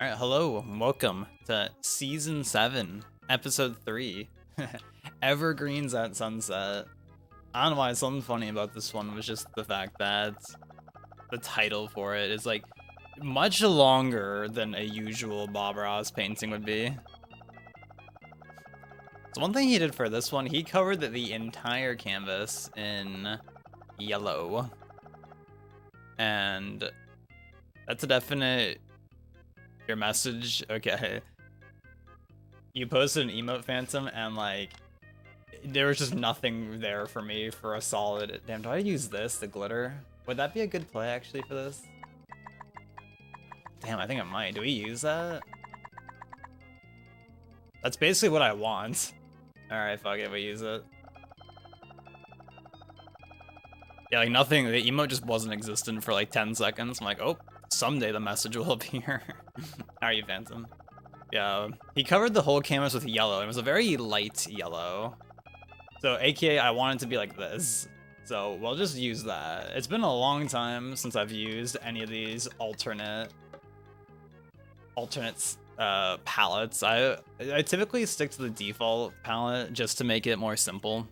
Alright, hello, and welcome to Season 7, Episode 3, Evergreens at Sunset. I don't know why, something funny about this one was just the fact that the title for it is like much longer than a usual Bob Ross painting would be. So one thing he did for this one, he covered the entire canvas in yellow. And that's a definite... Your message? Okay. You posted an emote phantom and like there was just nothing there for me for a solid. Damn, do I use this, the glitter? Would that be a good play actually for this? Damn, I think I might. Do we use that? That's basically what I want. Alright, fuck it, we use it. Yeah, like nothing, the emote just wasn't existent for like 10 seconds. I'm like, oh, someday the message will appear. How are you, Phantom? Yeah, he covered the whole canvas with yellow. It was a very light yellow. So, aka, I want it to be like this. So, we'll just use that. It's been a long time since I've used any of these alternate palettes. I typically stick to the default palette just to make it more simple.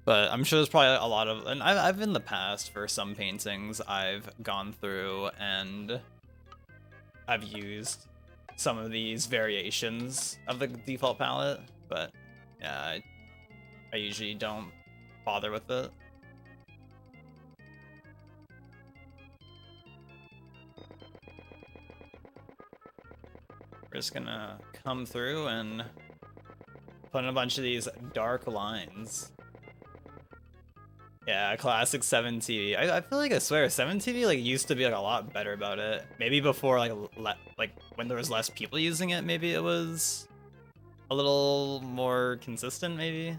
But I'm sure there's probably a lot of, and I've in the past for some paintings I've gone through and I've used some of these variations of the default palette, but yeah, I usually don't bother with it. We're just gonna come through and put in a bunch of these dark lines. Yeah, classic 7TV. I feel like, I swear, 7TV like used to be like a lot better about it. Maybe before like when there was less people using it, maybe it was a little more consistent, maybe.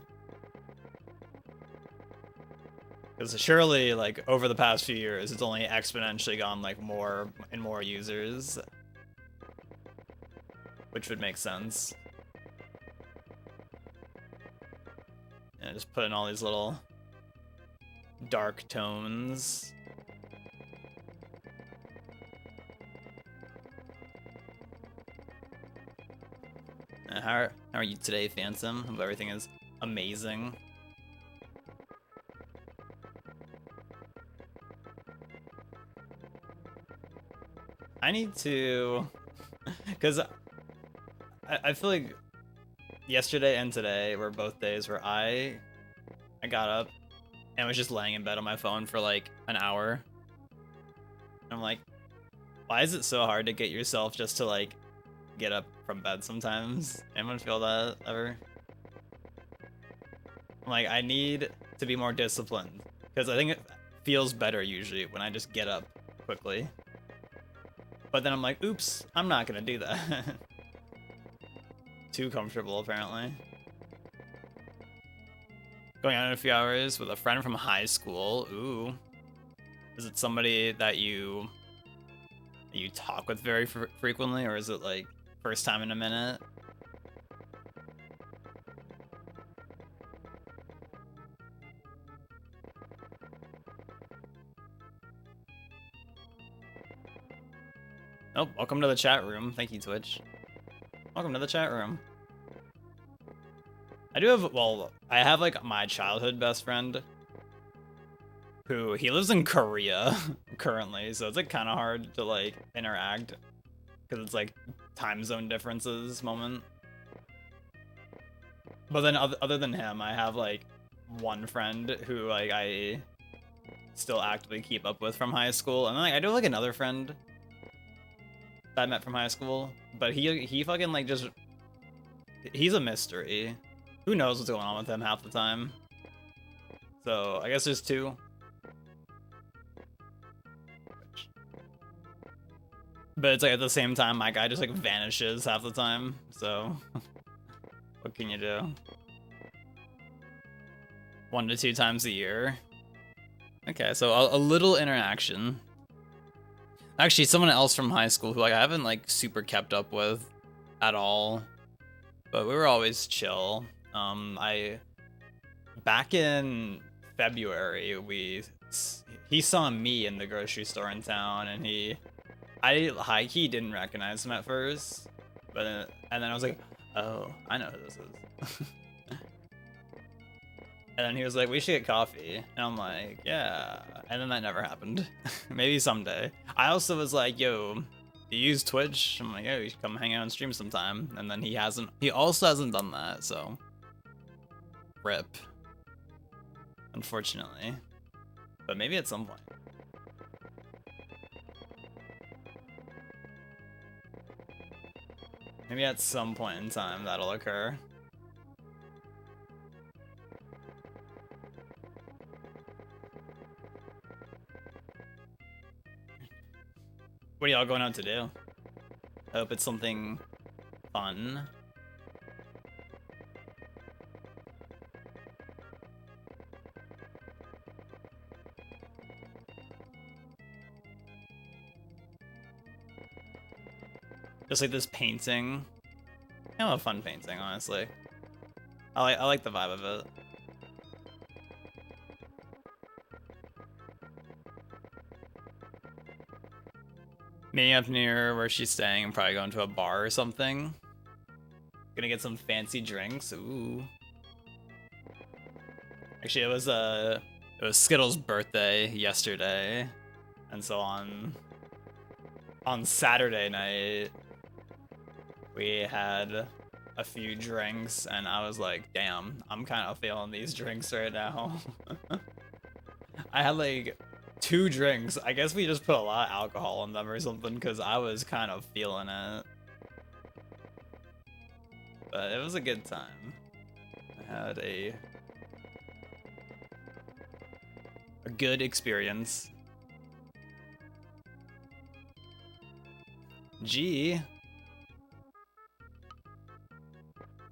Because surely, like over the past few years, it's only exponentially gone like more and more users, which would make sense. And just put in all these little dark tones. How are you today, Phantom? Hope everything is amazing. I need to, because I feel like yesterday and today were both days where I got up and was just laying in bed on my phone for like an hour. And I'm like, why is it so hard to get yourself just to like get up from bed sometimes? Anyone feel that ever? I'm like, I need to be more disciplined because I think it feels better usually when I just get up quickly. But then I'm like, oops, I'm not gonna do that. Too comfortable apparently. Going out in a few hours with a friend from high school. Ooh. Is it somebody that you talk with very frequently, or is it like first time in a minute? Oh, welcome to the chat room. Thank you, Twitch. Welcome to the chat room. I do have, well, I have like my childhood best friend who, he lives in Korea currently, so it's like kind of hard to like interact because it's like time zone differences moment. But then other than him, I have like one friend who like I still actively keep up with from high school, and then like, I do have like another friend that I met from high school, but he fucking like just, he's a mystery. Who knows what's going on with him half the time. So I guess there's two. But it's like at the same time, my guy just like vanishes half the time. So what can you do? 1 to 2 times a year. Okay, so a little interaction. Actually, someone else from high school who like I haven't like super kept up with at all, but we were always chill. Back in February, he saw me in the grocery store in town, and I high-key didn't recognize him at first, but and then I was like, oh, I know who this is. And then he was like, we should get coffee. And I'm like, yeah. And then that never happened. Maybe someday. I also was like, yo, do you use Twitch? I'm like, yo, you should come hang out and stream sometime. And then he also hasn't done that, so. RIP. Unfortunately. But maybe at some point. Maybe at some point in time that'll occur. What are y'all going out to do? I hope it's something fun. Just like this painting. Kind of a fun painting, honestly. I like the vibe of it. Meeting up near where she's staying and probably going to a bar or something. Gonna get some fancy drinks. Ooh. Actually, it was Skittles' birthday yesterday, and so on Saturday night we had a few drinks, and I was like, damn, I'm kind of feeling these drinks right now. I had like 2 drinks. I guess we just put a lot of alcohol in them or something, because I was kind of feeling it. But it was a good time. I had a good experience. Gee.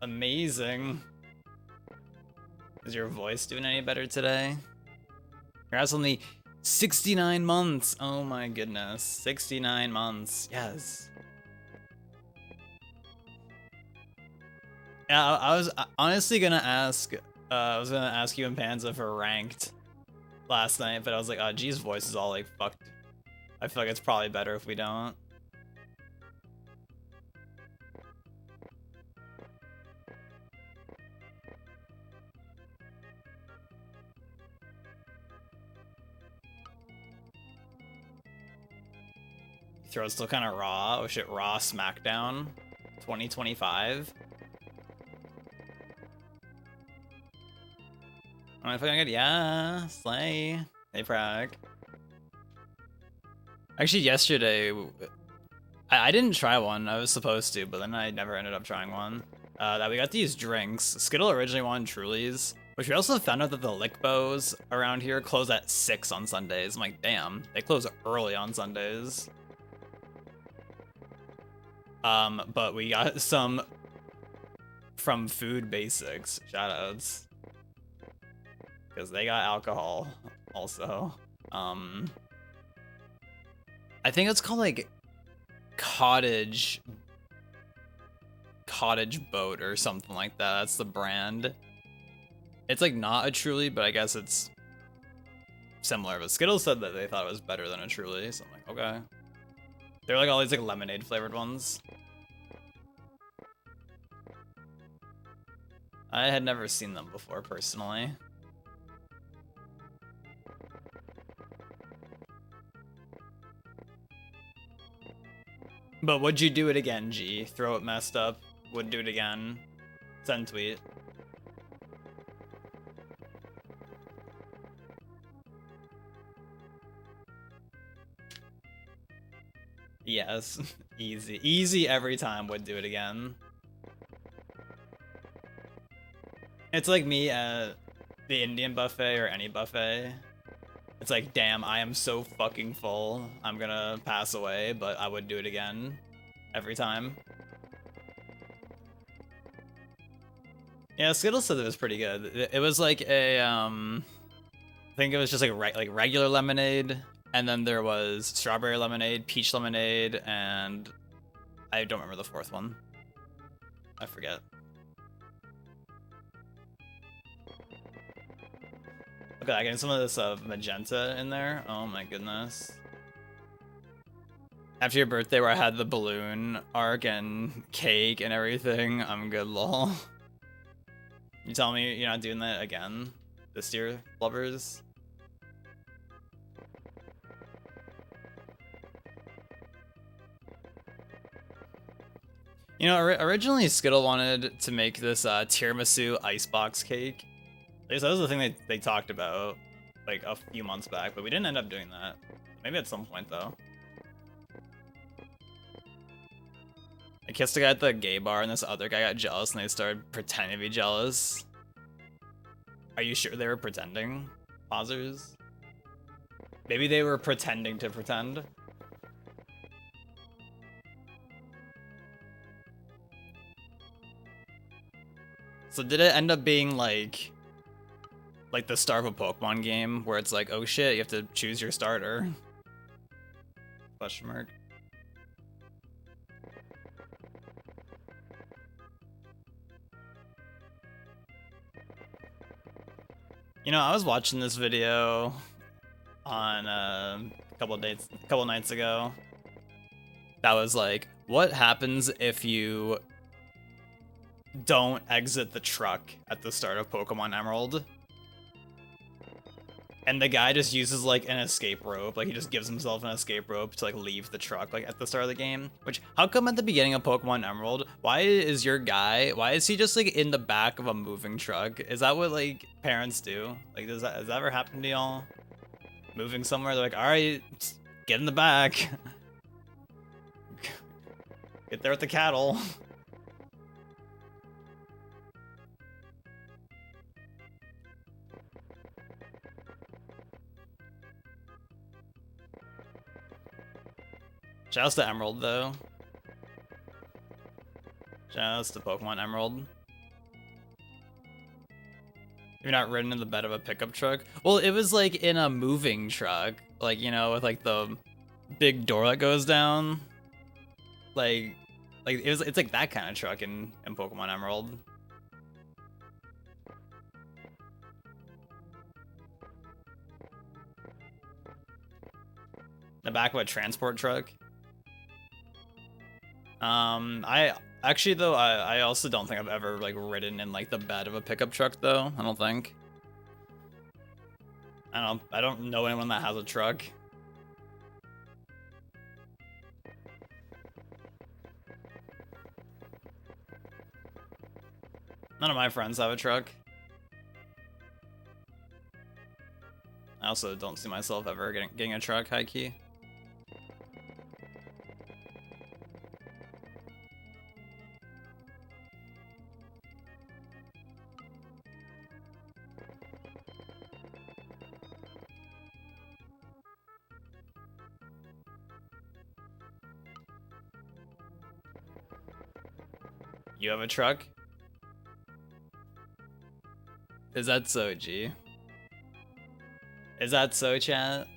Amazing. Is your voice doing any better today? Congrats on the 69 months. Oh my goodness. 69 months. Yes. Yeah, I was honestly gonna ask, you and Panza for ranked last night, but I was like, oh, G's voice is all like fucked. I feel like it's probably better if we don't. Throat's still kind of raw. Oh shit, Raw SmackDown 2025. Am I fucking good? Yeah, slay. Hey, Prag. Actually, yesterday, I didn't try one. I was supposed to, but then I never ended up trying one. That we got these drinks. Skittle originally wanted Trulies, which we also found out that the Lickbows around here close at 6 on Sundays. I'm like, damn, they close early on Sundays. But we got some from Food Basics. Shoutouts. Because they got alcohol also. I think it's called like Cottage Boat or something like that. That's the brand. It's like not a Truly, but I guess it's similar. But Skittles said that they thought it was better than a Truly, so I'm like, okay. They're like all these like lemonade flavored ones. I had never seen them before personally. But would you do it again, G? Throw it messed up. Would do it again. Send tweet. Yes. Easy. Easy every time. Would do it again. It's like me at the Indian buffet or any buffet. It's like, damn, I am so fucking full. I'm gonna pass away, but I would do it again. Every time. Yeah, Skittles said it was pretty good. It was like a, I think it was just like regular lemonade, and then there was strawberry lemonade, peach lemonade, and I don't remember the 4th one. I forget. Okay, I get some of this magenta in there. Oh my goodness. After your birthday where I had the balloon arc and cake and everything, I'm good, lol. You tell me you're not doing that again this year, lovers? You know, originally Skittle wanted to make this tiramisu icebox cake. At least that was the thing they talked about like a few months back, but we didn't end up doing that. Maybe at some point though. I kissed a guy at the gay bar and this other guy got jealous and they started pretending to be jealous. Are you sure they were pretending? Pausers? Maybe they were pretending to pretend. So did it end up being like the start of a Pokemon game where it's like, oh shit, you have to choose your starter? Question mark. You know, I was watching this video on a couple nights ago. That was like, what happens if you don't exit the truck at the start of Pokemon Emerald? And the guy just uses like an escape rope, like he just gives himself an escape rope to like leave the truck like at the start of the game. Which, how come at the beginning of Pokemon Emerald, why is he just like in the back of a moving truck? Is that what like parents do? Like has that ever happened to y'all? Moving somewhere, they're like, all right, get in the back. Get there with the cattle. Shouts to Emerald, though. Shouts to Pokemon Emerald. You're not ridden in the bed of a pickup truck? Well, it was like in a moving truck. Like, you know, with like the big door that goes down. Like it's like that kind of truck in Pokemon Emerald. The back of a transport truck. I actually though I also don't think I've ever like ridden in like the bed of a pickup truck though. I don't think. I don't know anyone that has a truck. None of my friends have a truck. I also don't see myself ever getting a truck, high key. You have a truck? Is that so, G? Is that so, chat?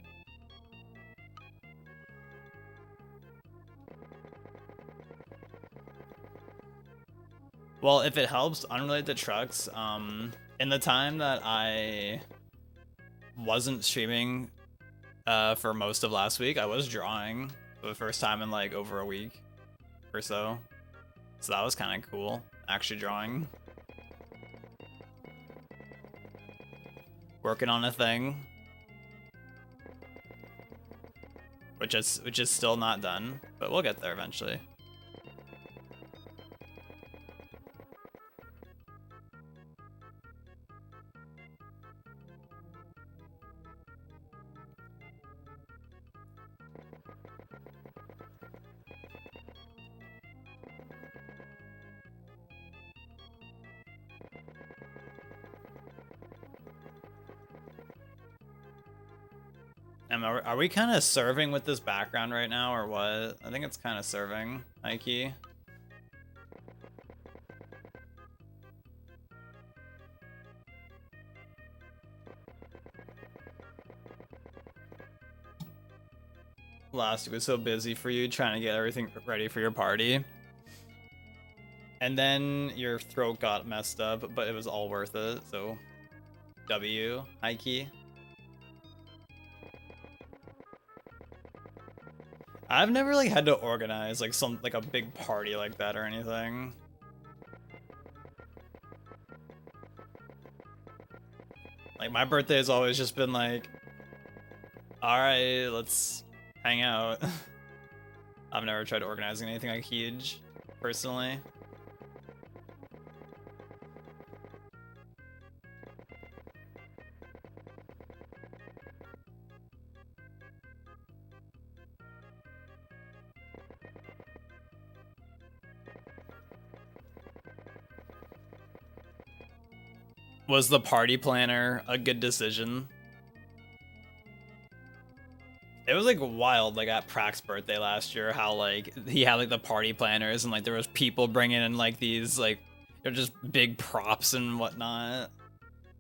Well, if it helps, unrelated to trucks, in the time that I wasn't streaming for most of last week, I was drawing for the first time in like over a week or so. So that was kind of cool, actually drawing. Working on a thing. Which is still not done, but we'll get there eventually. Are we kind of serving with this background right now, or what? I think it's kind of serving, Ike. Last week was so busy for you trying to get everything ready for your party. And then your throat got messed up, but it was all worth it, so W, high key. I've never like had to organize like a big party like that or anything. Like my birthday has always just been like, all right, let's hang out. I've never tried organizing anything like huge, personally. Was the party planner a good decision? It was like wild, like at Prax's birthday last year, how like he had like the party planners and like there was people bringing in like these like they're just big props and whatnot.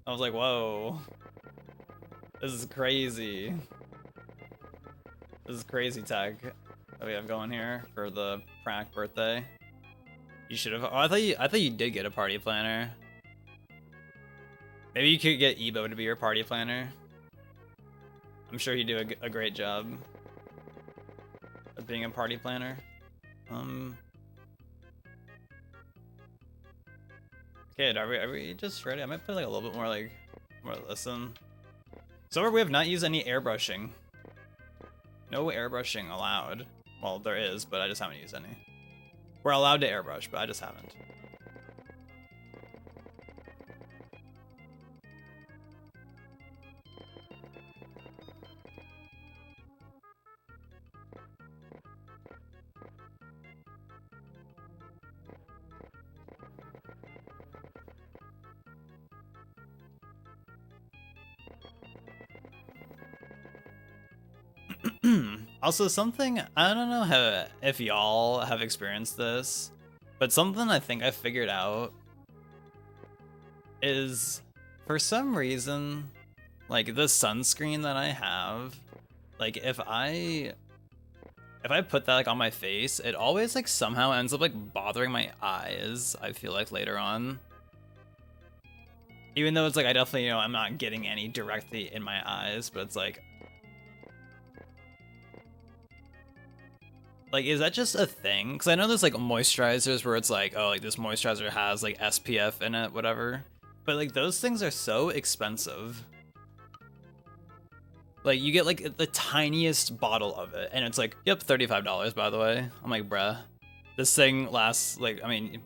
I was like, whoa, this is crazy. This is crazy tech that we have going here for the Prax birthday. You should have. Oh, I thought you did get a party planner. Maybe you could get Ebo to be your party planner. I'm sure he'd do a great job of being a party planner. Okay, are we just ready? I might put like a little bit more more listen. So far we have not used any airbrushing. No airbrushing allowed. Well, there is, but I just haven't used any. We're allowed to airbrush, but I just haven't. Also, something, I don't know if y'all have experienced this, but something I think I figured out is, for some reason, like the sunscreen that I have, like if I put that like on my face, it always like somehow ends up like bothering my eyes, I feel like later on. Even though it's like I definitely, I'm not getting any directly in my eyes, but it's like, is that just a thing? Because I know there's like moisturizers where it's like, oh, like this moisturizer has like SPF in it, whatever. But like those things are so expensive. Like you get like the tiniest bottle of it, and it's like, yep, $35 by the way. I'm like, bruh, this thing lasts like, I mean,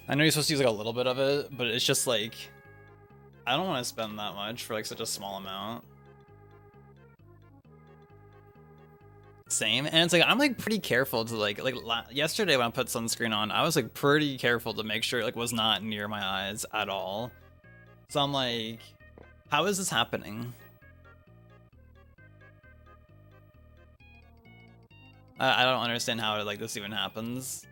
I know you're supposed to use like a little bit of it, but it's just like, I don't want to spend that much for like such a small amount. Same, and it's like I'm like pretty careful to like yesterday when I put sunscreen on, I was like pretty careful to make sure it like was not near my eyes at all. So I'm like, how is this happening? I don't understand how like this even happens.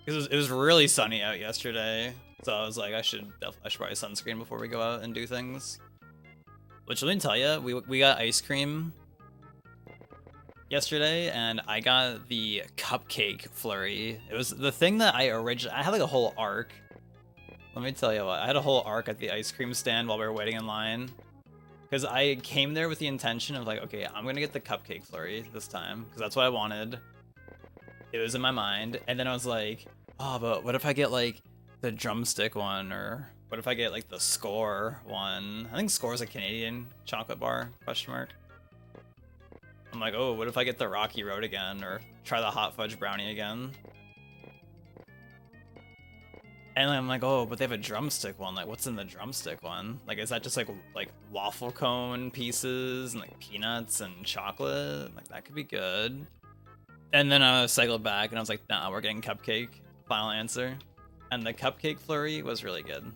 It was really sunny out yesterday, so I was like, I should probably sunscreen before we go out and do things. Which, let me tell you, we got ice cream yesterday, and I got the cupcake flurry. It was the thing that I had like a whole arc. Let me tell you what, I had a whole arc at the ice cream stand while we were waiting in line. Because I came there with the intention of like, okay, I'm gonna get the cupcake flurry this time, because that's what I wanted. It was in my mind, and then I was like, oh, but what if I get like the drumstick one, or what if I get like the score one? I think score is a Canadian chocolate bar, question mark. I'm like, oh, what if I get the Rocky Road again, or try the hot fudge brownie again? And I'm like, oh, but they have a drumstick one. Like, what's in the drumstick one? Like, is that just like waffle cone pieces and like peanuts and chocolate? Like, that could be good. And then I cycled back and I was like, nah, we're getting cupcake. Final answer. And the cupcake flurry was really good.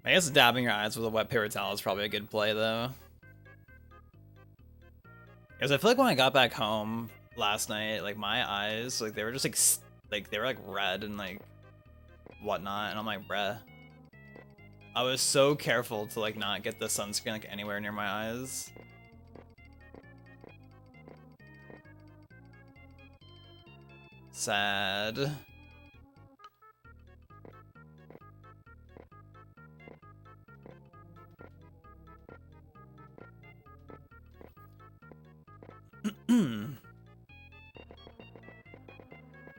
I guess dabbing your eyes with a wet paper towel is probably a good play, though. Because I feel like when I got back home last night, like my eyes, like they were just like they were like red and like whatnot, and I'm like, bruh. I was so careful to like not get the sunscreen like anywhere near my eyes. Sad.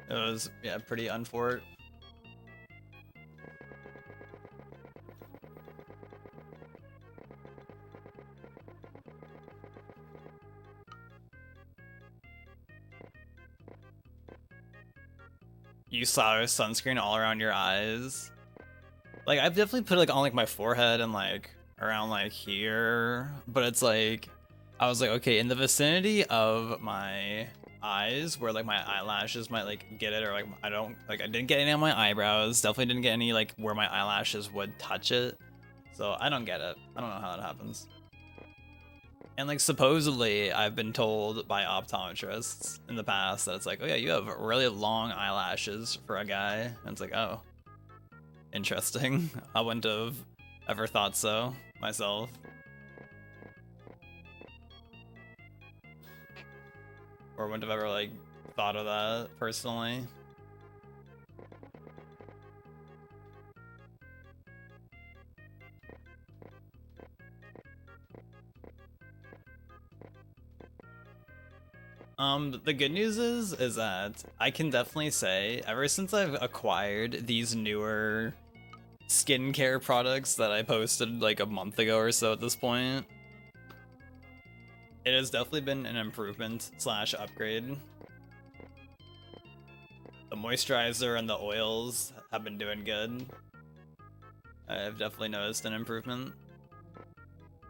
It was, yeah, pretty unfortunate. You saw sunscreen all around your eyes. Like I've definitely put it like on like my forehead and like around like here, but it's like I was like, okay, in the vicinity of my eyes where like my eyelashes might like get it, or like I didn't get any on my eyebrows, definitely didn't get any like where my eyelashes would touch it. So I don't get it. I don't know how that happens. And like supposedly I've been told by optometrists in the past that it's like, oh yeah, you have really long eyelashes for a guy. And it's like, oh, interesting. I wouldn't have ever thought so myself. Or wouldn't have ever like thought of that personally. The good news is that I can definitely say ever since I've acquired these newer skincare products that I posted like a month ago or so at this point, it has definitely been an improvement slash upgrade. The moisturizer and the oils have been doing good. I've definitely noticed an improvement.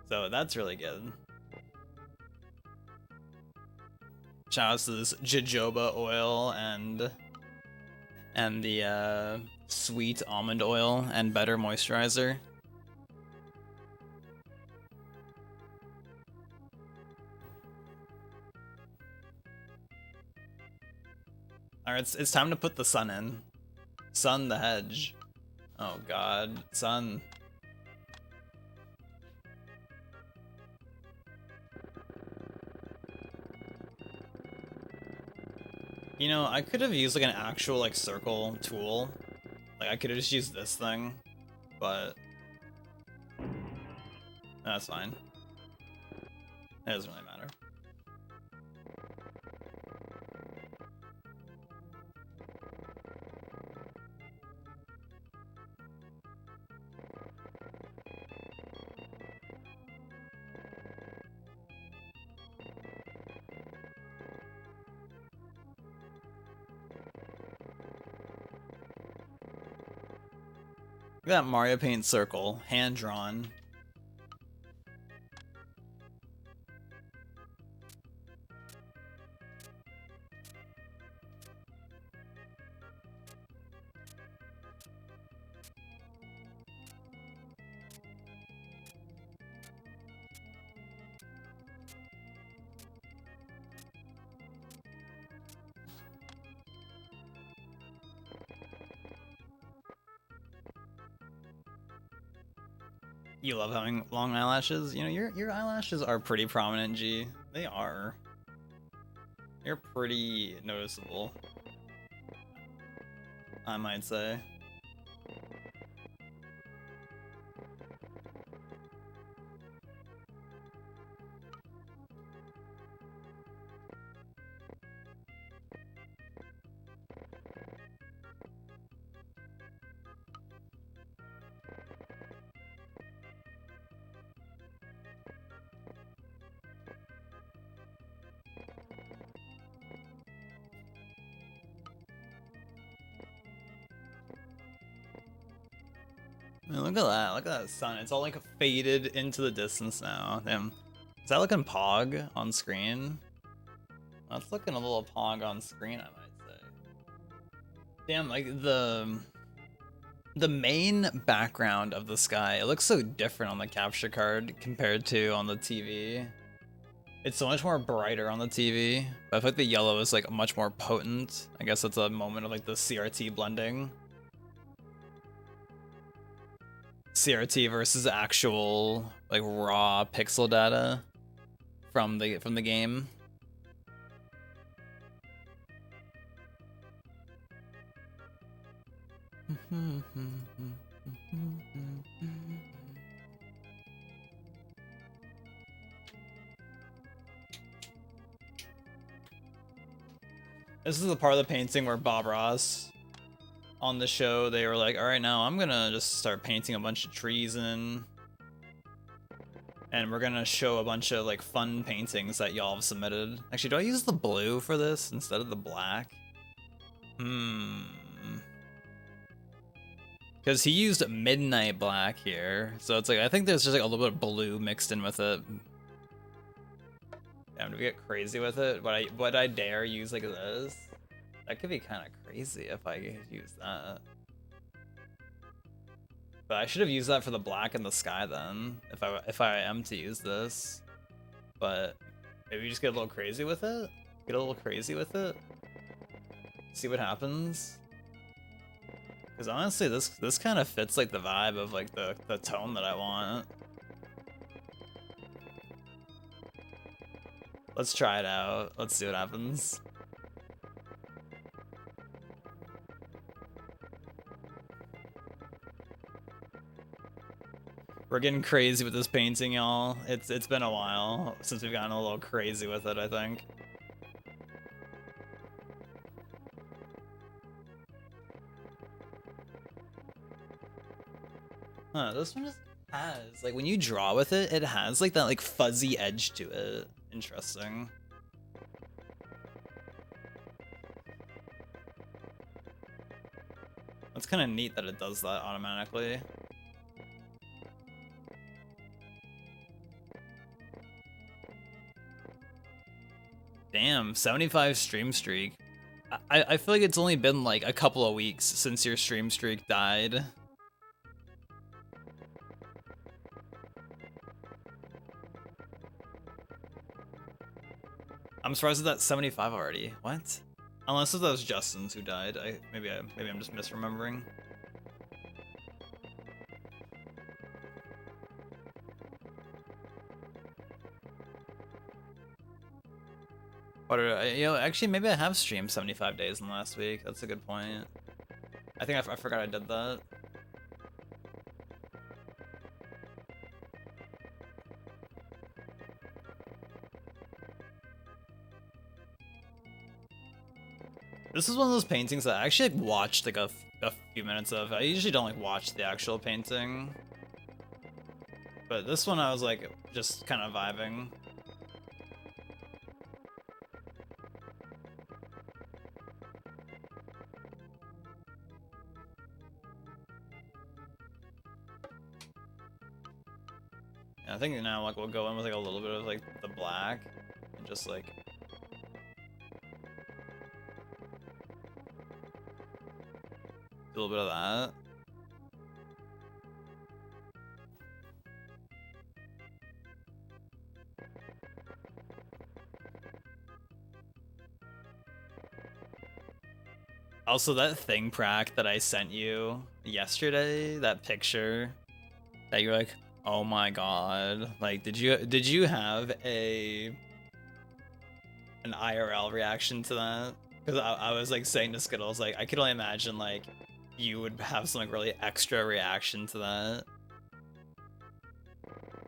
So that's really good. Shout out to this jojoba oil and the sweet almond oil and better moisturizer. Alright, it's time to put the sun in. Sun the hedge. Oh god, sun. You know, I could have used like an actual like circle tool. Like I could have just used this thing, but that's fine. It doesn't really matter. Look at that Mario Paint circle, hand drawn. You love having long eyelashes? You know, your eyelashes are pretty prominent, G. They are. You're pretty noticeable, I might say. Man, look at that. Look at that sun. It's all like faded into the distance now. Damn. Is that looking pog on screen? That's looking a little pog on screen, I might say. Damn, like the main background of the sky, it looks so different on the capture card compared to on the TV. It's so much more brighter on the TV, but I feel like the yellow is like much more potent. I guess it's a moment of like the CRT blending. CRT versus actual like raw pixel data from the game. This is the part of the painting where Bob Ross on the show, they were like, all right, now I'm gonna just start painting a bunch of trees in, and we're gonna show a bunch of like fun paintings that y'all have submitted. Actually, do I use the blue for this instead of the black? Because he used midnight black here, so it's like I think there's just like a little bit of blue mixed in with it. Damn, do we get crazy with it? Would I dare use like this? That could be kind of crazy if I use that. But I should have used that for the black in the sky then, if I am to use this. But maybe just get a little crazy with it. Get a little crazy with it. See what happens. Because honestly, this kind of fits like the vibe of like the tone that I want. Let's try it out. Let's see what happens. We're getting crazy with this painting, y'all. It's been a while since we've gotten a little crazy with it, I think. Huh, this one just has, like, when you draw with it, it has, like, that, like, fuzzy edge to it. Interesting. It's kind of neat that it does that automatically. Damn, 75 stream streak. I feel like it's only been, like, a couple of weeks since your stream streak died. I'm surprised it's at 75 already. What? Unless that was Justin's who died. Maybe I'm just misremembering. What you know, actually maybe I have streamed 75 days in the last week. That's a good point. I think I forgot I did that. This is one of those paintings that I actually like, watched like a few minutes of. I usually don't like watch the actual painting, but this one I was like just kind of vibing. Yeah, I think now like we'll go in with like a little bit of like the black and just like a little bit of that. Also, that thing prac that I sent you yesterday, that picture that you're like, oh my god, like did you have an IRL reaction to that? Because I was like saying to Skittles, like I could only imagine like you would have some like really extra reaction to that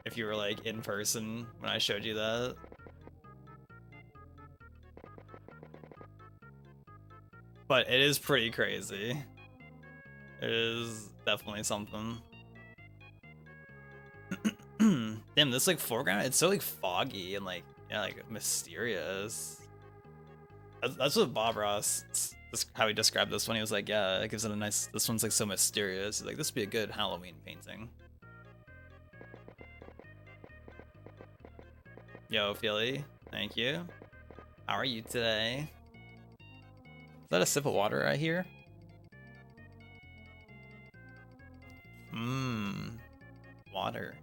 if you were like in person when I showed you that. But it is pretty crazy. It is definitely something. Damn, this like foreground, it's so like foggy and like, yeah, like mysterious. That's what Bob Ross, how he described this one. He was like, yeah, it gives it a nice, this one's like so mysterious. He's like, this would be a good Halloween painting. Yo, Philly, thank you. How are you today? Is that a sip of water right here? Water.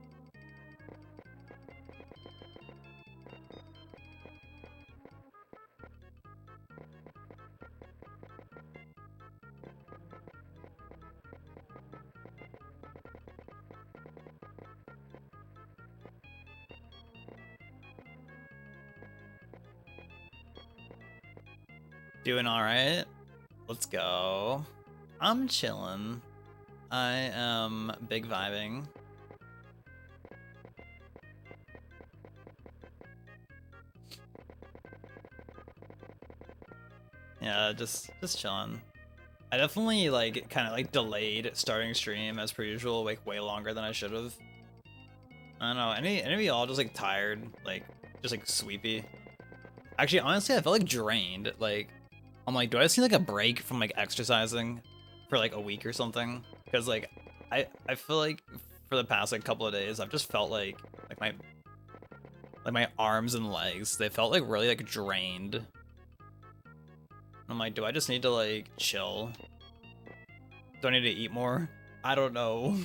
Doing all right. Let's go. I'm chilling. I am big vibing. Yeah, just chilling. I definitely like kind of like delayed starting stream as per usual, like way longer than I should have. I don't know. Any of y'all just like tired, like just like sleepy? Actually, honestly, I felt like drained. Like I'm like, do I just need like a break from like exercising for like a week or something? Because like I feel like for the past like couple of days, I've just felt like my arms and legs, they felt like really like drained. I'm like, do I just need to like chill? Do I need to eat more? I don't know.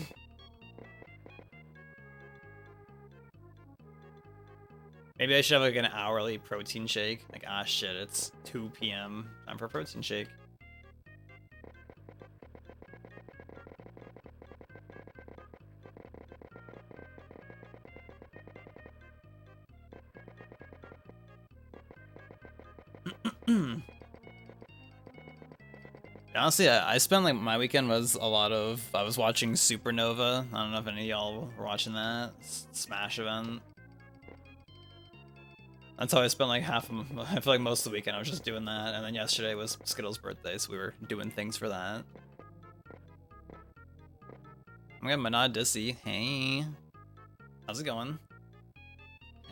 Maybe I should have like an hourly protein shake. Like, ah shit, it's 2 p.m. Time for protein shake. Honestly, I spent like my weekend was a lot of I was watching Supernova. I don't know if any of y'all were watching that Smash event. That's how I spent like I feel like most of the weekend I was just doing that, and then yesterday was Skittles' birthday, so we were doing things for that. I'm getting Manad Dissy. Hey, how's it going?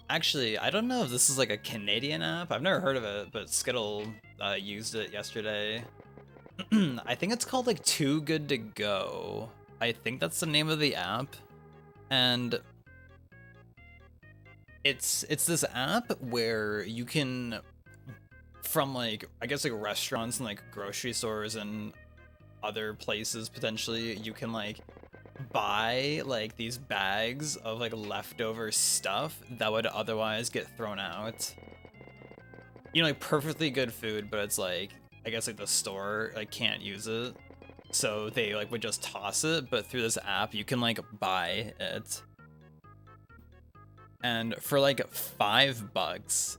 Actually, I don't know if this is like a Canadian app. I've never heard of it, but Skittle used it yesterday. I think it's called like Too Good to Go. I think that's the name of the app, and it's this app where you can, from like I guess like restaurants and like grocery stores and other places potentially, you can like buy like these bags of like leftover stuff that would otherwise get thrown out. You know, like perfectly good food, but it's like I guess like the store like can't use it, so they like would just toss it. But through this app, you can like buy it, and for like $5,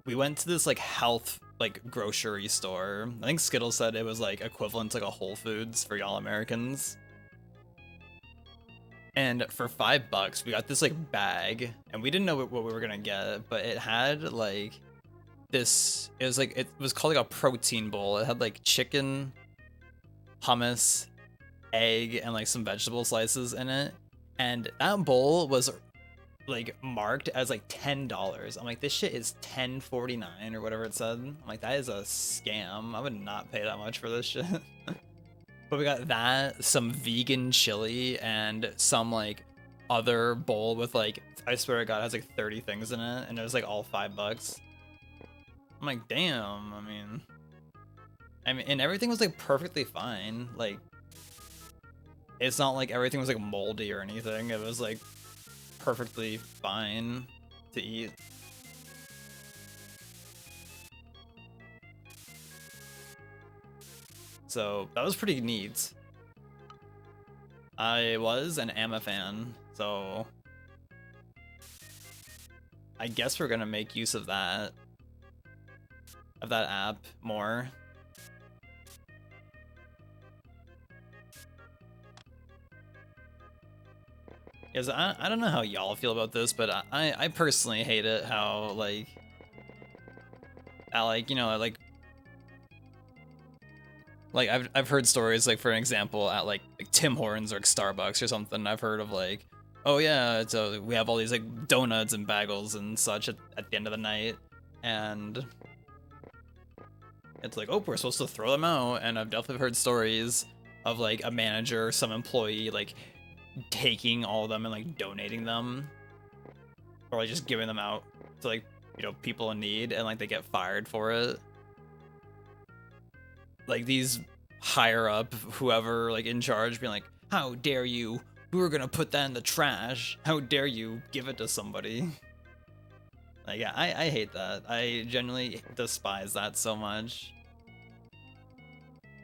we went to this like health like grocery store. I think Skittles said it was like equivalent to like a Whole Foods for y'all Americans. And for $5, we got this like bag, and we didn't know what we were gonna get, but it had like this. It was called like a protein bowl. It had like chicken, hummus, egg, and like some vegetable slices in it. And that bowl was like marked as like $10. I'm like, this shit is $10.49 or whatever it said. I'm like, that is a scam. I would not pay that much for this shit. But we got that, some vegan chili, and some like other bowl with like, I swear to God, it has like 30 things in it, and it was like all $5. I'm like, damn. I mean, and everything was like perfectly fine. Like, it's not like everything was like moldy or anything. It was like perfectly fine to eat. So that was pretty neat. I was and am a fan, so I guess we're gonna make use of that app more. Because I don't know how y'all feel about this, but I personally hate it how like you know like I've heard stories like, for an example, at like Tim Hortons or like Starbucks or something. I've heard of like, oh yeah, so we have all these like donuts and bagels and such at the end of the night, and it's like, oh, we're supposed to throw them out. And I've definitely heard stories of like a manager or some employee like taking all of them and like donating them, or like just giving them out to like, you know, people in need, and like they get fired for it. Like these higher up, whoever like in charge, being like, how dare you, we were gonna put that in the trash, how dare you give it to somebody. Like, yeah, I hate that. I genuinely despise that so much.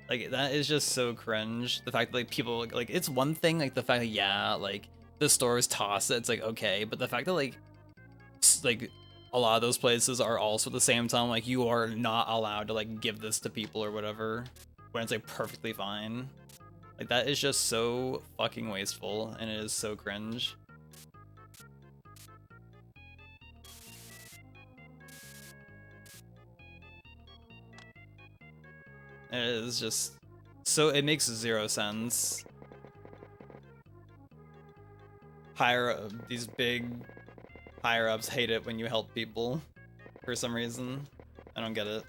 Like, that is just so cringe. The fact that like people like it's one thing like the fact that, yeah, like the stores toss it, it's like okay, but the fact that like a lot of those places are also at the same time like you are not allowed to like give this to people or whatever when it's like perfectly fine. Like that is just so fucking wasteful and it is so cringe. It is just so it makes zero sense. These big higher ups hate it when you help people for some reason. I don't get it.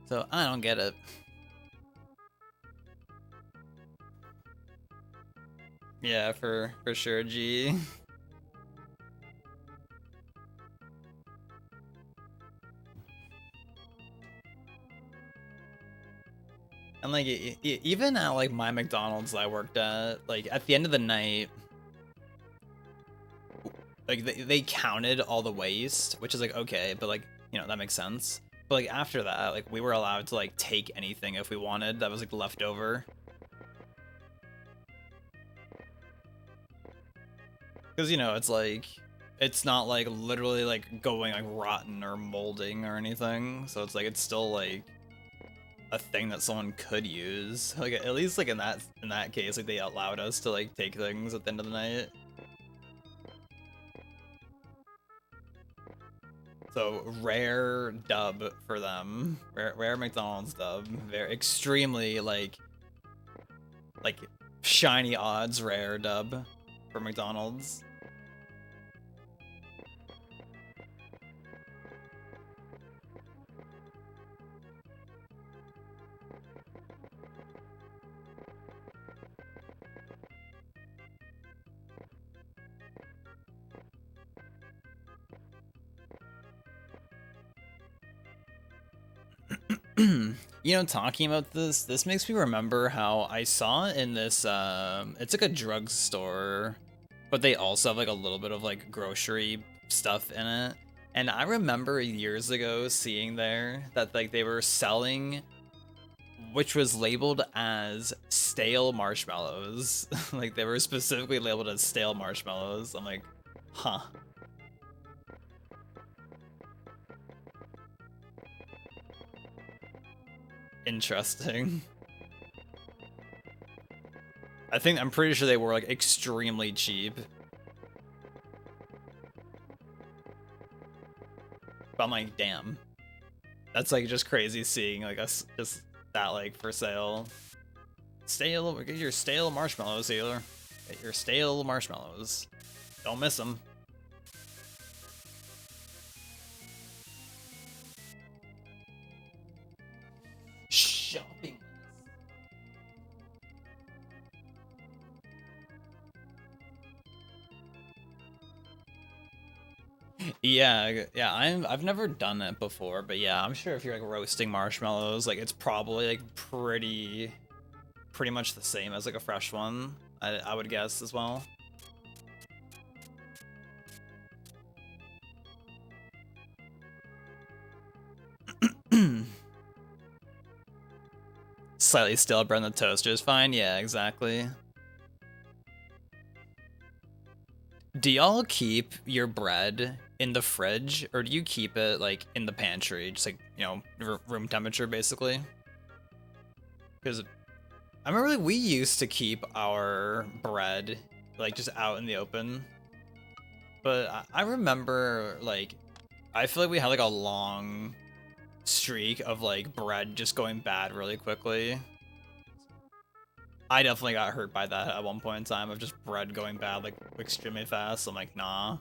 So I don't get it. Yeah, for sure, G. And like even at like my McDonald's I worked at, like at the end of the night, like they counted all the waste, which is like okay, but like you know that makes sense. But like after that, like we were allowed to like take anything if we wanted that was like left over. Because you know it's like it's not like literally like going like rotten or molding or anything, so it's like it's still like a thing that someone could use. Like at least like in that case, like they allowed us to like take things at the end of the night. So rare dub for them. Rare McDonald's dub. Very extremely like shiny odds rare dub for McDonald's. You know, talking about this makes me remember how I saw in this it's like a drugstore, but they also have like a little bit of like grocery stuff in it. And I remember years ago seeing there that like they were selling which was labeled as stale marshmallows. Like they were specifically labeled as stale marshmallows. I'm like, huh. Interesting. I'm pretty sure they were like extremely cheap. But I'm like, damn. That's like just crazy seeing like us just that like for sale. Stale, get your stale marshmallows here. Get your stale marshmallows. Don't miss them. Shopping. Yeah, I've never done it before, but yeah, I'm sure if you're like roasting marshmallows, like it's probably like pretty much the same as like a fresh one. I would guess as well. Slightly stale bread in the toaster is fine. Yeah, exactly. Do y'all keep your bread in the fridge, or do you keep it like in the pantry, just like you know room temperature basically? Because I remember like, we used to keep our bread like just out in the open, but I remember like I feel like we had like a long streak of like bread just going bad really quickly. I definitely got hurt by that at one point in time of just bread going bad like extremely fast. I'm like, nah.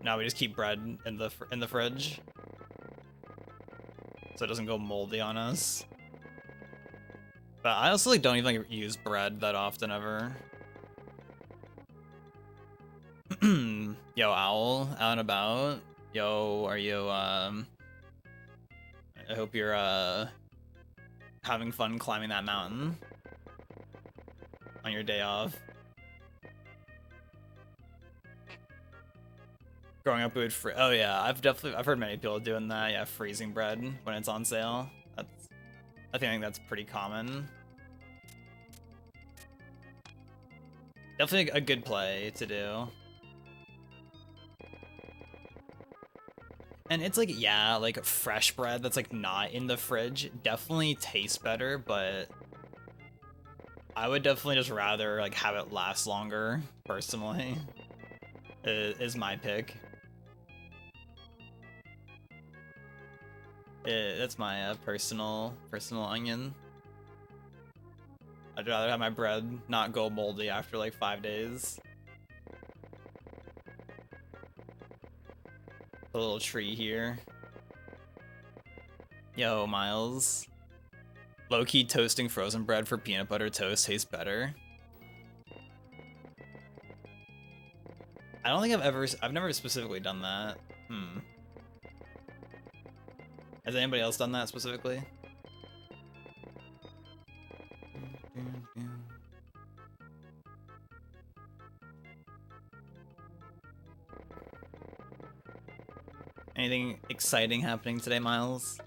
Now we just keep bread in the fridge, so it doesn't go moldy on us. But I also like don't even like use bread that often ever. Yo, owl, out and about. Yo, are you I hope you're having fun climbing that mountain on your day off. Growing up, we would oh yeah, I've heard many people doing that. Yeah, freezing bread when it's on sale. I think that's pretty common. Definitely a good play to do. And it's like, yeah, like fresh bread that's like not in the fridge definitely tastes better, but I would definitely just rather like have it last longer, personally, is my pick. That's my personal onion. I'd rather have my bread not go moldy after like 5 days. A little tree here. Yo, Miles. Low-key toasting frozen bread for peanut butter toast tastes better. I don't think I've never specifically done that. Has anybody else done that specifically? Anything exciting happening today, Miles?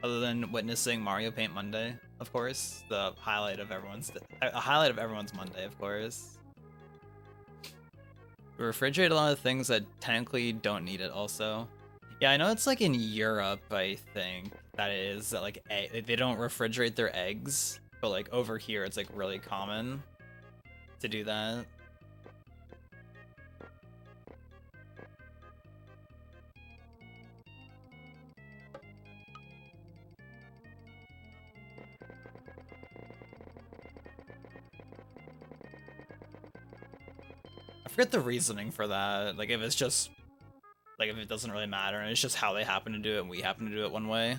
Other than witnessing Mario Paint Monday, of course, the highlight of everyone's Monday, of course. We refrigerate a lot of things that technically don't need it. Also, yeah, I know it's like in Europe, I think that is that like they don't refrigerate their eggs, but like over here, it's like really common to do that. I forget the reasoning for that. Like if it's just like if it doesn't really matter and it's just how they happen to do it and we happen to do it one way.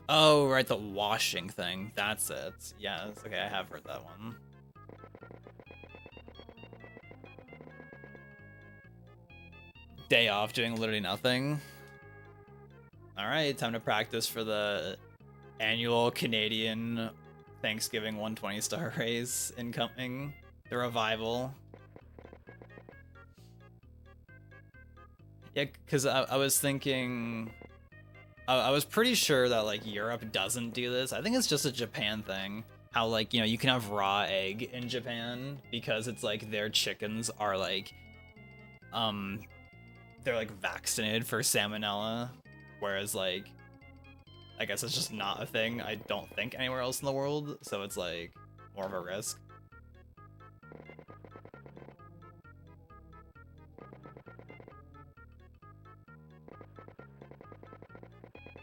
Oh, right, the washing thing. That's it. Yes, okay, I have heard that one. Day off doing literally nothing. Alright, time to practice for the annual Canadian Thanksgiving 120-star race incoming. The revival. Yeah, because I was thinking... I was pretty sure that, like, Europe doesn't do this. I think it's just a Japan thing. How, like, you know, you can have raw egg in Japan because it's, like, their chickens are, like... They're, like, vaccinated for salmonella. Whereas, like... I guess it's just not a thing, I don't think, anywhere else in the world. So it's, like, more of a risk.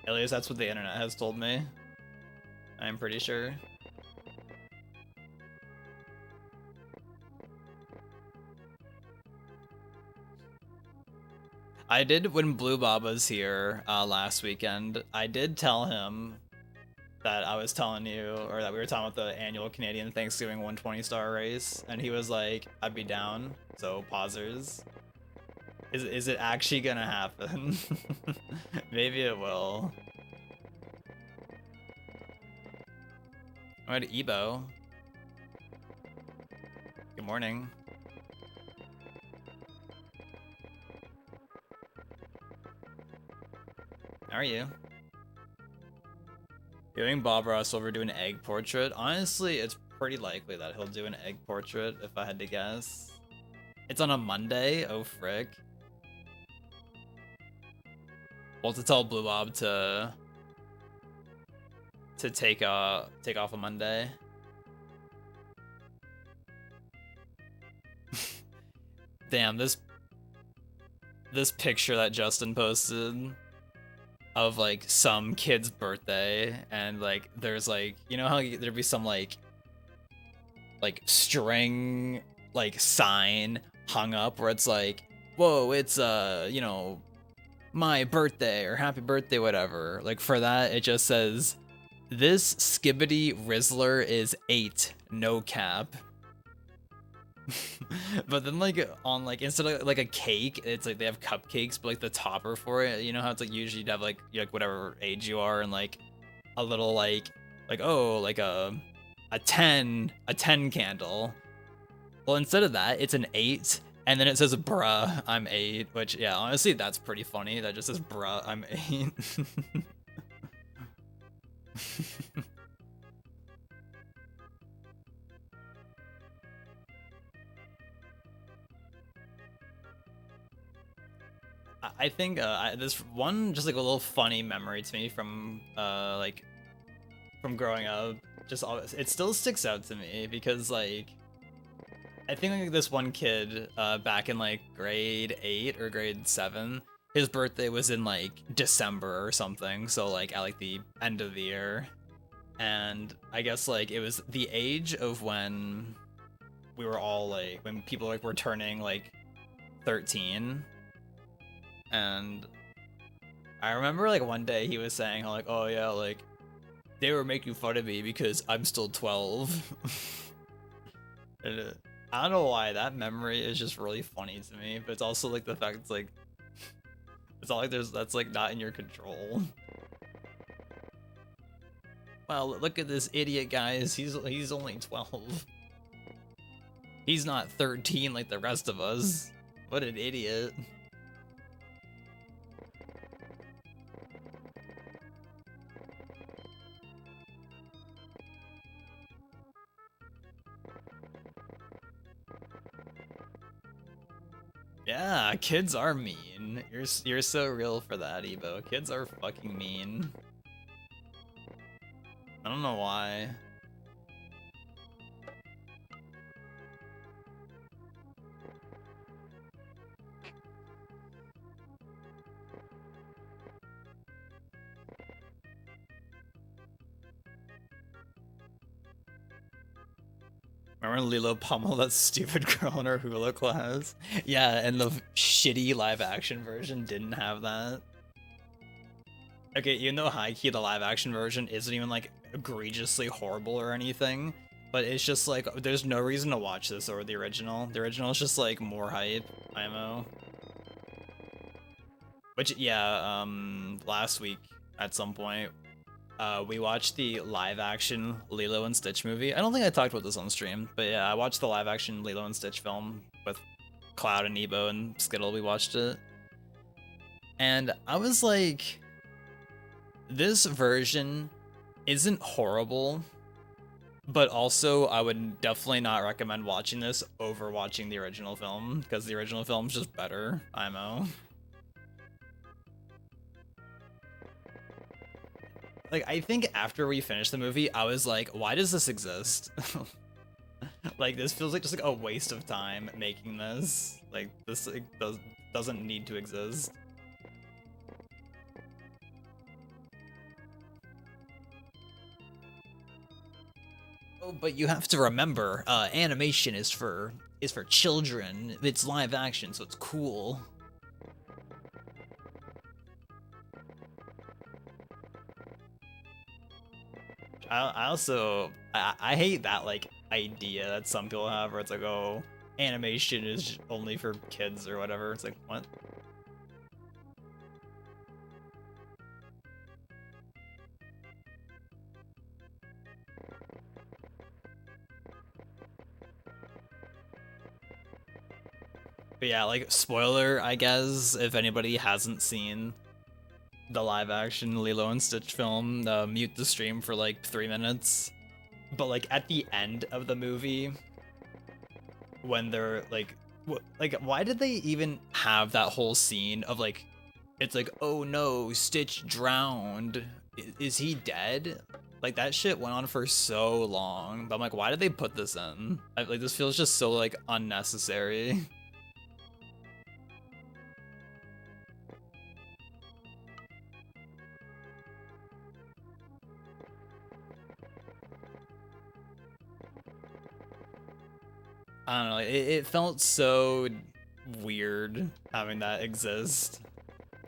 At least that's what the internet has told me. I'm pretty sure. I did, when Blue Bob was here last weekend, I did tell him that I was telling you, or that we were talking about the annual Canadian Thanksgiving 120-star race, and he was like, I'd be down, so pausers. Is it actually gonna happen? Maybe it will. Alright, Ebo. Good morning. How are you? Doing Bob Ross over do an egg portrait? Honestly, it's pretty likely that he'll do an egg portrait if I had to guess. It's on a Monday? Oh frick. Well, to tell Blue Bob to take off a Monday. Damn, this picture that Justin posted of like some kid's birthday, and like there's like, you know how there'd be some like string like sign hung up where it's like, whoa, it's you know, my birthday or happy birthday, whatever. Like for that, it just says, this Skibbity Rizzler is 8, no cap. But then like on like, instead of like a cake, it's like they have cupcakes, but like the topper for it, you know how it's like usually you'd have like whatever age you are, and like a little like oh, like a 10 candle. Well, instead of that, it's an 8, And then it says, bruh, I'm 8, which, yeah, honestly, that's pretty funny. That just says, bruh, I'm 8. I think this one, just like a little funny memory to me from, like, from growing up, just always, it still sticks out to me because, like, I think like this one kid back in like grade 8 or grade 7, his birthday was in like December or something, so like at like the end of the year. And I guess like it was the age of when we were all like when people like were turning like 13. And I remember like one day he was saying like, oh yeah, like they were making fun of me because I'm still 12. And I don't know why that memory is just really funny to me, but it's also like the fact it's like it's not like that's like not in your control. Well, look at this idiot, guys. He's only 12. He's not 13 like the rest of us. What an idiot. Yeah, kids are mean. You're so real for that, Ebo. Kids are fucking mean. I don't know why. Remember Lilo Pummel, that stupid girl in her hula class? Yeah, and the shitty live action version didn't have that. Okay, even though High Key, the live action version, isn't even like egregiously horrible or anything, but it's just like there's no reason to watch this over the original. The original is just like more hype, IMO. Which yeah, last week at some point, we watched the live action Lilo and Stitch movie. I don't think I talked about this on stream, but yeah, I watched the live action Lilo and Stitch film with Cloud and Nebo and Skittle. We watched it, and I was like, this version isn't horrible, but also I would definitely not recommend watching this over watching the original film, because the original film's just better, IMO. Like, I think after we finished the movie, I was like, why does this exist? Like, this feels like just like a waste of time making this. Like, this like, doesn't need to exist. Oh, but you have to remember, animation is for children. It's live action, so it's cool. I hate that like idea that some people have where it's like, oh, animation is only for kids or whatever. It's like, what? But yeah, like spoiler, I guess, if anybody hasn't seen the live action Lilo and Stitch film, mute the stream for like 3 minutes. But like at the end of the movie, when they're like why did they even have that whole scene of like it's like, oh no, Stitch drowned, is he dead? Like that shit went on for so long, but I'm like, why did they put this in? Like this feels just so like unnecessary. I don't know, it felt so weird having that exist.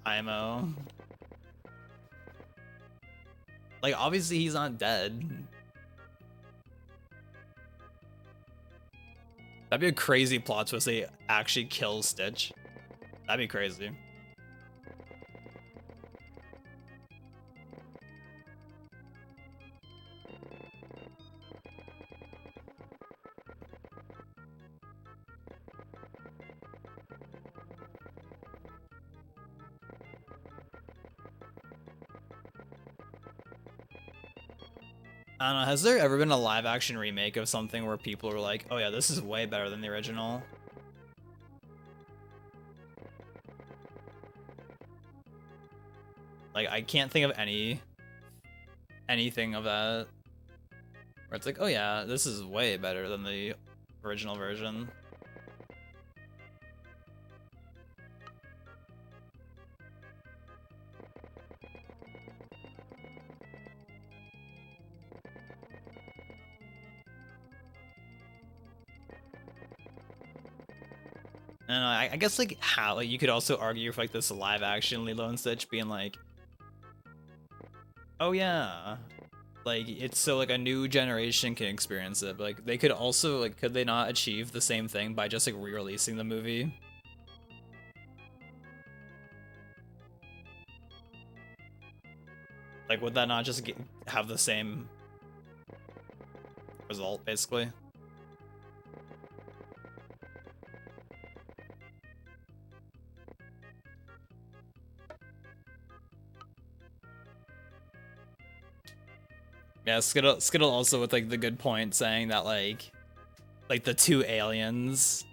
IMO. Like, obviously he's not dead. That'd be a crazy plot twist. They actually kill Stitch. That'd be crazy. I don't know, has there ever been a live action remake of something where people were like, oh yeah, this is way better than the original? Like, I can't think of anything of that where it's like, oh yeah, this is way better than the original version. And I guess like how like, you could also argue for like this live action Lilo and Stitch being like, oh yeah, like it's so like a new generation can experience it. But like they could also like could they not achieve the same thing by just like re-releasing the movie? Like would that not just have the same result basically? Yeah, Skittle also with like the good point saying that like the two aliens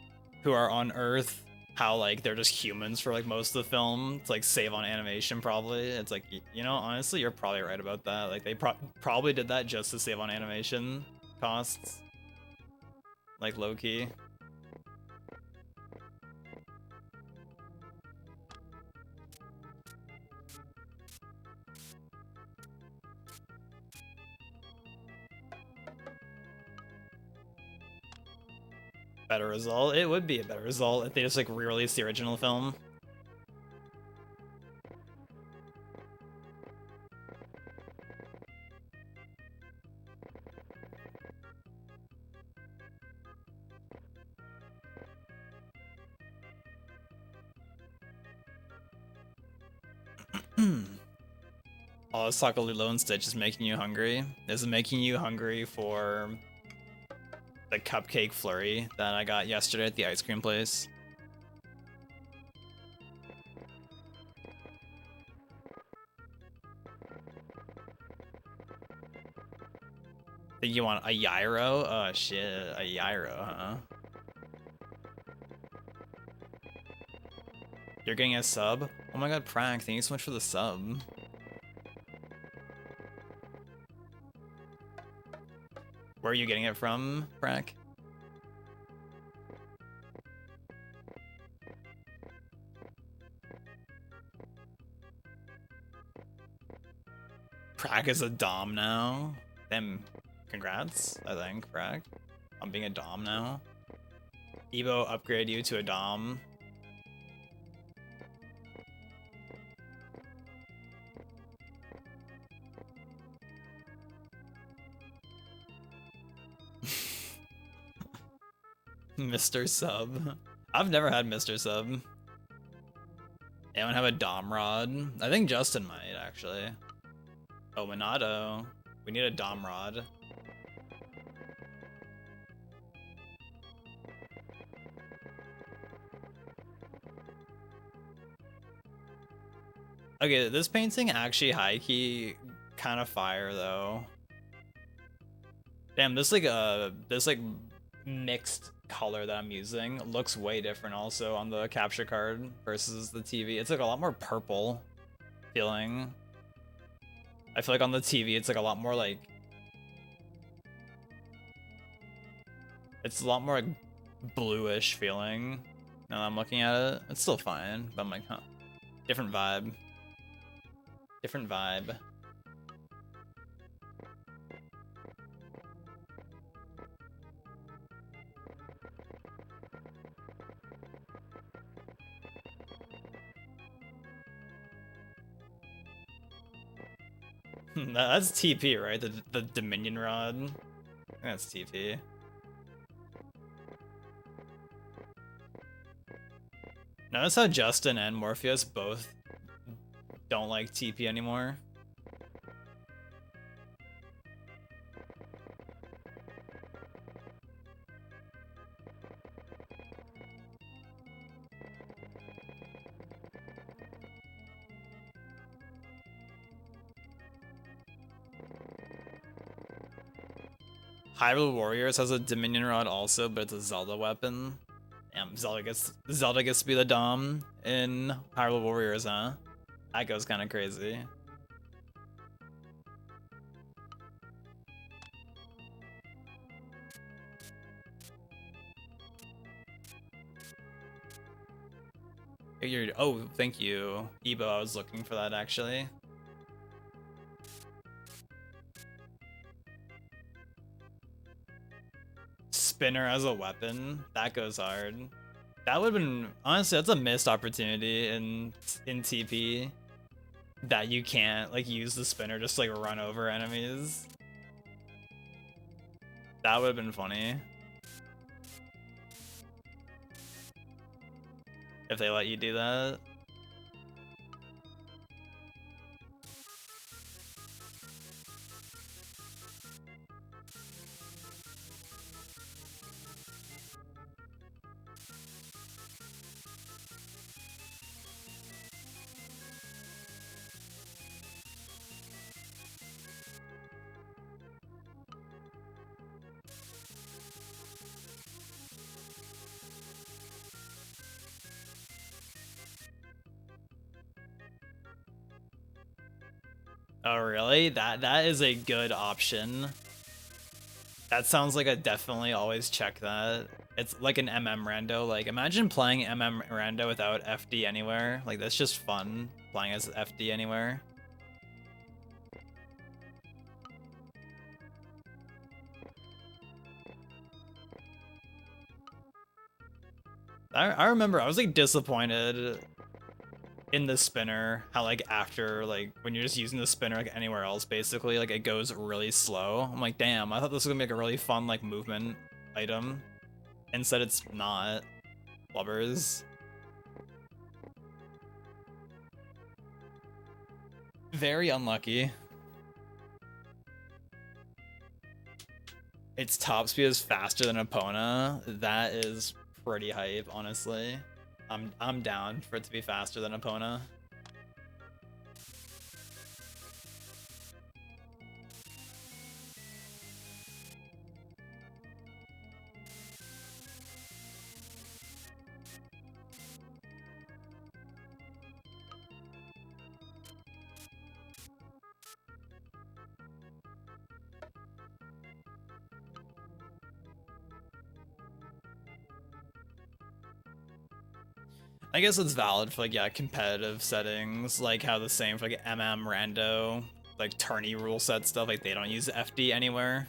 who are on Earth, how like they're just humans for like most of the film to like save on animation probably. It's like you know honestly you're probably right about that. Like they probably did that just to save on animation costs, like low key. Better result. It would be a better result if they just like re-released the original film. Oh, let's talk a Lilo and Stitch is making you hungry. This is making you hungry for the cupcake flurry that I got yesterday at the ice cream place. Think you want a gyro? Oh shit, a gyro, huh? You're getting a sub? Oh my god, Prank, thank you so much for the sub. Where are you getting it from, Prank? Prank is a dom now. Damn, congrats, I think, Prank. On being a dom now. Evo upgrade you to a dom. Mr. Sub. I've never had Mr. Sub. Anyone have a Dom Rod? I think Justin might, actually. Oh, Minato. We need a Dom Rod. Okay, this painting actually high-key kind of fire, though. Damn, this like mixed color that I'm using looks way different also on the capture card versus the TV. It's like a lot more purple feeling. I feel like on the TV it's like a lot more like it's a lot more like bluish feeling. Now that I'm looking at it, it's still fine, but I'm like, huh, different vibe. Different vibe. That's TP, right? The Dominion Rod. I think that's TP. Notice how Justin and Morpheus both don't like TP anymore. Hyrule Warriors has a Dominion Rod also, but it's a Zelda weapon. Damn, Zelda gets to be the Dom in Hyrule Warriors, huh? That goes kind of crazy. Oh, thank you, Ebo. I was looking for that actually. Spinner as a weapon, that goes hard. That would have been, honestly, that's a missed opportunity in TP, that you can't like use the spinner just to, like, run over enemies. That would have been funny if they let you do that. Oh really? That is a good option. That sounds like a definitely always check that. It's like an MM rando. Like, imagine playing MM rando without FD anywhere. Like, that's just fun playing as FD anywhere. I remember I was like disappointed in the spinner, how like after, like, when you're just using the spinner like anywhere else, basically, like, it goes really slow. I'm like, damn, I thought this was gonna make a really fun like movement item. Instead it's not. Blubbers. Very unlucky. Its top speed is faster than Epona. That is pretty hype, honestly. I'm down for it to be faster than Epona. I guess it's valid for, like, yeah, competitive settings, like how the same for like MM rando, like tourney rule set stuff, like they don't use FD anywhere.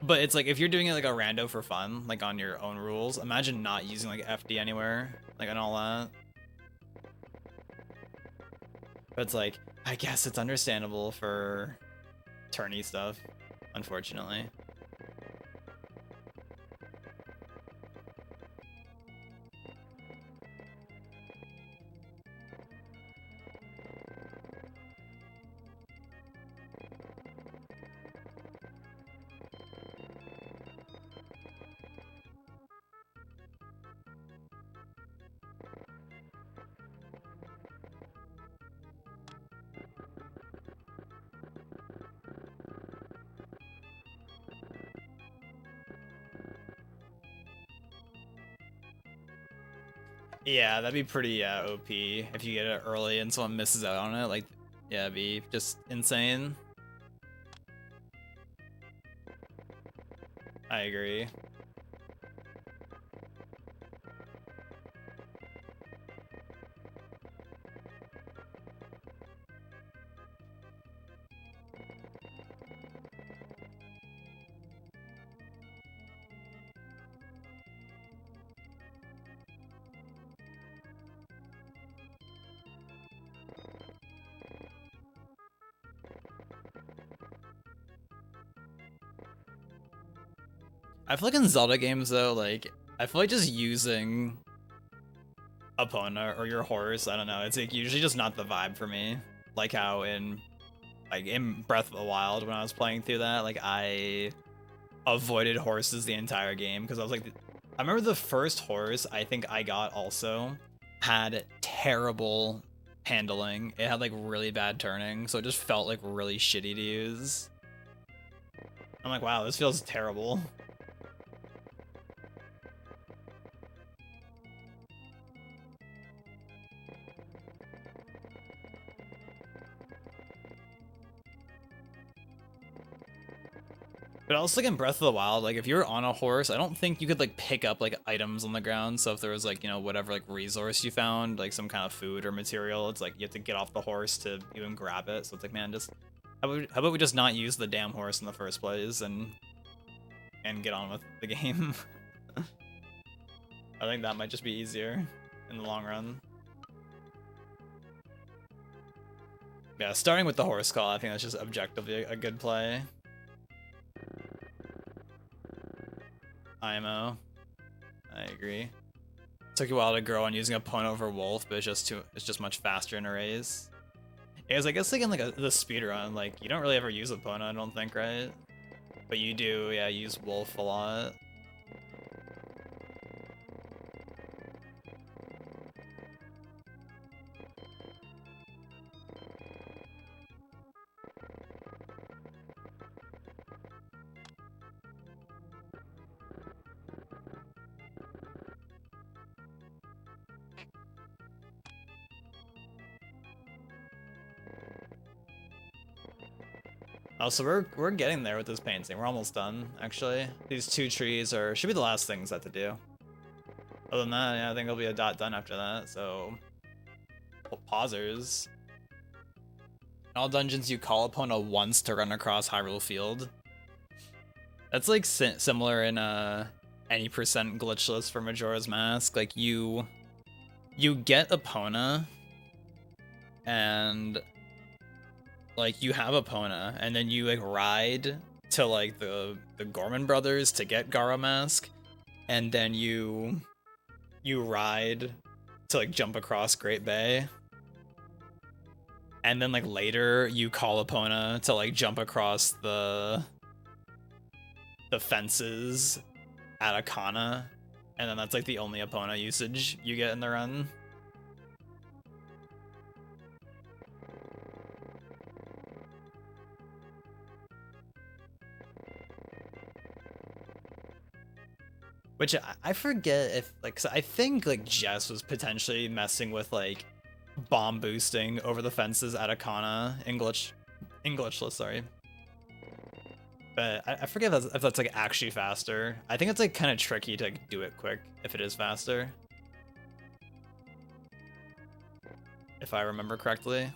But it's like, if you're doing it like a rando for fun, like on your own rules, imagine not using like FD anywhere, like, and all that. But it's like, I guess it's understandable for tourney stuff, unfortunately. Yeah, that'd be pretty OP if you get it early and someone misses out on it. Like, yeah, it'd be just insane. I agree. I feel like in Zelda games though, like, I feel like just using Epona or your horse, I don't know, it's like usually just not the vibe for me. Like how in Breath of the Wild, when I was playing through that, like, I avoided horses the entire game because I was like, I remember the first horse I think I got also had terrible handling. It had like really bad turning, so it just felt like really shitty to use. I'm like, wow, this feels terrible. But also, like in Breath of the Wild, like if you were on a horse, I don't think you could like pick up like items on the ground. So if there was like, you know, whatever like resource you found, like some kind of food or material, it's like you have to get off the horse to even grab it. So it's like, man, just how about we just not use the damn horse in the first place and get on with the game. I think that might just be easier in the long run. Yeah, starting with the horse call, I think that's just objectively a good play. IMO. I agree. Took you a while to grow on using a pwn over wolf, but it's just much faster in arrays. Because I guess like in like the speedrun, like you don't really ever use a pwn, I don't think, right? But you do, yeah, use wolf a lot. Oh, so we're getting there with this painting. We're almost done, actually. These two trees should be the last things I have to do. Other than that, yeah, I think it'll be a dot done after that. So pausers. In all dungeons, you call upon a once to run across Hyrule Field. That's like similar in any percent glitchless for Majora's Mask. Like you get Epona, and like you have Epona, and then you like ride to like the Gorman brothers to get Gara Mask, and then you ride to like jump across Great Bay. And then like later you call Epona to like jump across the fences at Akana, and then that's like the only Epona usage you get in the run. Which I forget if like, 'cause I think like Jess was potentially messing with like bomb boosting over the fences at Akana in glitchless, sorry. But I forget if that's like actually faster. I think it's like kind of tricky to like, do it quick if it is faster. If I remember correctly.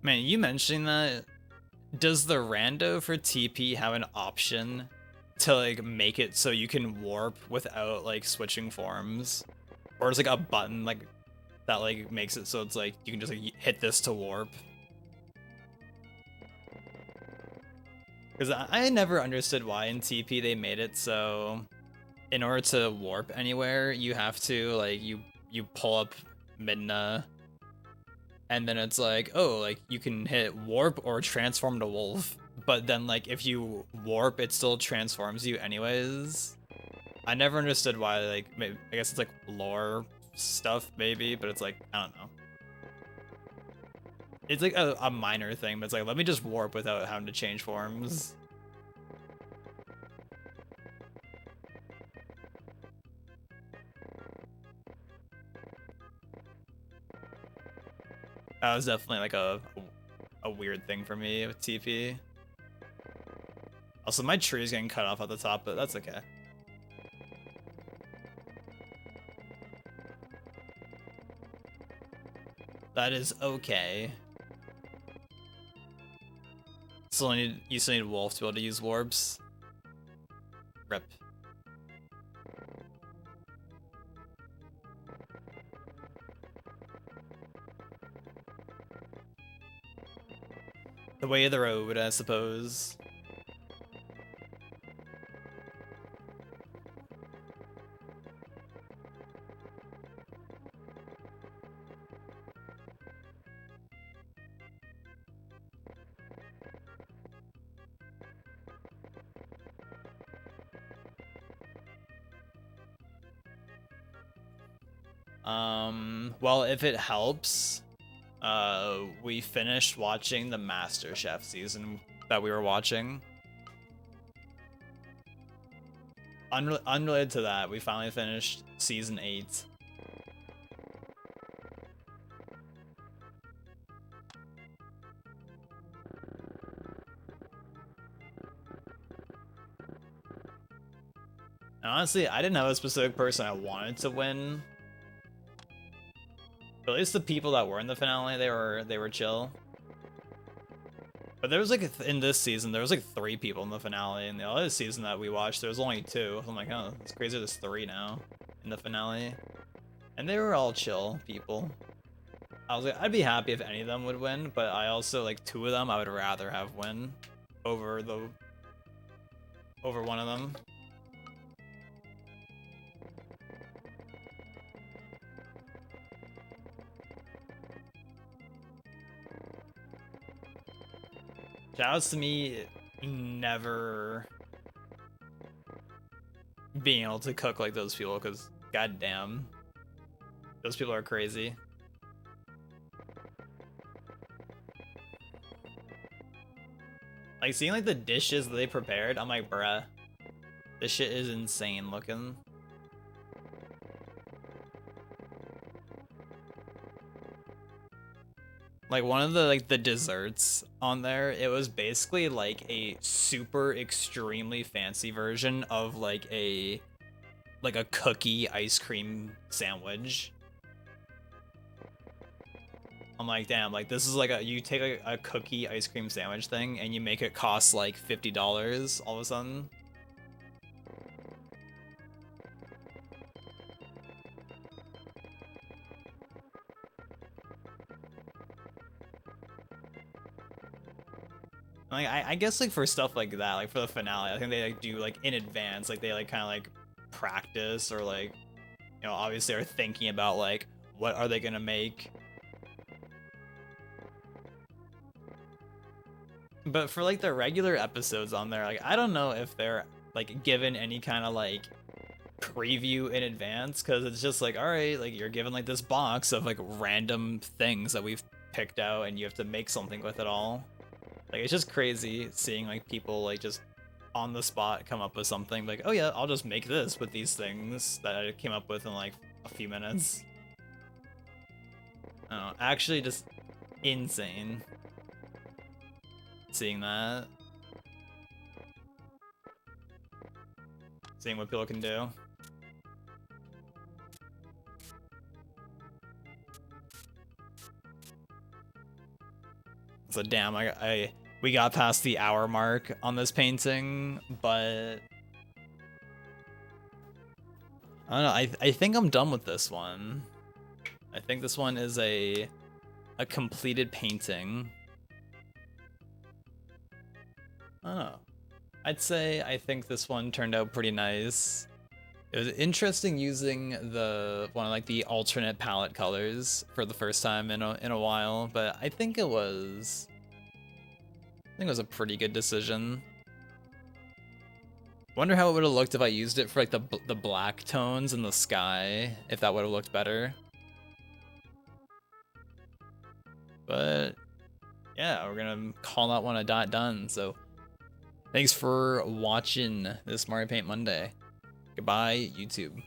Man, you mentioning that, does the rando for TP have an option to like make it so you can warp without like switching forms? Or is like a button like that like makes it so it's like you can just like hit this to warp? Because I never understood why in TP they made it so in order to warp anywhere you have to like you pull up Midna, and then it's like, oh, like you can hit warp or transform to wolf, but then like if you warp it still transforms you anyways. I never understood why, like maybe, I guess it's like lore stuff maybe, but it's like I don't know, it's like a minor thing, but it's like let me just warp without having to change forms. That was definitely like a weird thing for me with TP. Also, my tree is getting cut off at the top, but that's okay. That is okay. You still need wolf to be able to use warps. Rip. The way of the road, I suppose. Well, if it helps, we finished watching the MasterChef season that we were watching. Unrelated to that, we finally finished season 8. And honestly, I didn't have a specific person I wanted to win. But at least the people that were in the finale, they were chill. But there was like in this season, there was like 3 people in the finale, and the other season that we watched, there was only 2. So I'm like, oh, it's crazy. There's 3 now in the finale, and they were all chill people. I was like, I'd be happy if any of them would win, but I also like 2 of them I would rather have win over one of them. Shoutouts to me never being able to cook like those people, because goddamn, those people are crazy. Like seeing like the dishes that they prepared, I'm like, bruh, this shit is insane looking. Like one of the the desserts on there, it was basically like a super extremely fancy version of like a cookie ice cream sandwich. I'm like, damn, like this is like you take a cookie ice cream sandwich thing and you make it cost like $50 all of a sudden. Like I guess like for stuff like that, like for the finale, I think they like do like in advance, like they like kind of like practice, or like, you know, obviously are thinking about like what are they gonna make. But for like the regular episodes on there, like I don't know if they're like given any kind of like preview in advance, because it's just like, all right, like you're given like this box of like random things that we've picked out and you have to make something with it all. Like it's just crazy seeing like people like just on the spot come up with something like, oh yeah, I'll just make this with these things that I came up with in like a few minutes. I don't know, actually just insane seeing that. Seeing what people can do. So damn, we got past the hour mark on this painting, but I don't know. I think I'm done with this one. I think this one is a completed painting. I don't know. I'd say I think this one turned out pretty nice. It was interesting using one of like the alternate palette colors for the first time in a while, but I think it was a pretty good decision. Wonder how it would have looked if I used it for like the black tones in the sky, if that would have looked better. But yeah, we're gonna call that one a done. So thanks for watching this Mario Paint Monday. Goodbye, YouTube.